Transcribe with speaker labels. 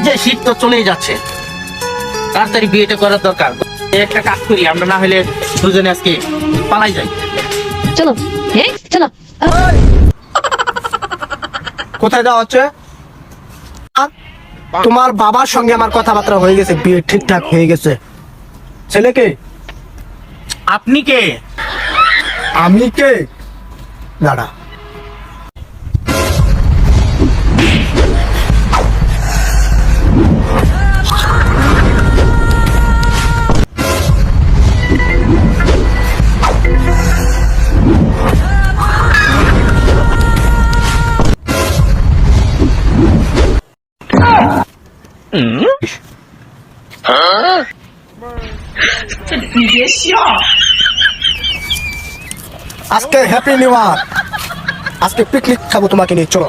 Speaker 1: যে শীত তো চলেই যাচ্ছে, তাড়াতাড়ি বিয়েটা করার দরকার। একটা কাজ করি আমরা, না হলে দুজনে আজকে পালাই যাই।
Speaker 2: চলো চলো।
Speaker 3: কোথায় যাওয়া হচ্ছে? তোমার বাবার সঙ্গে আমার কথাবার্তা হয়ে গেছে, বিয়ে ঠিকঠাক হয়ে গেছে। ছেলেকে
Speaker 1: আপনি কে?
Speaker 3: আমি কে? দাঁড়া। আজকে হ্যাপি নিউ ইয়ার, আজকে পিকনিক খাবো তোমাকে নিয়ে, চলো।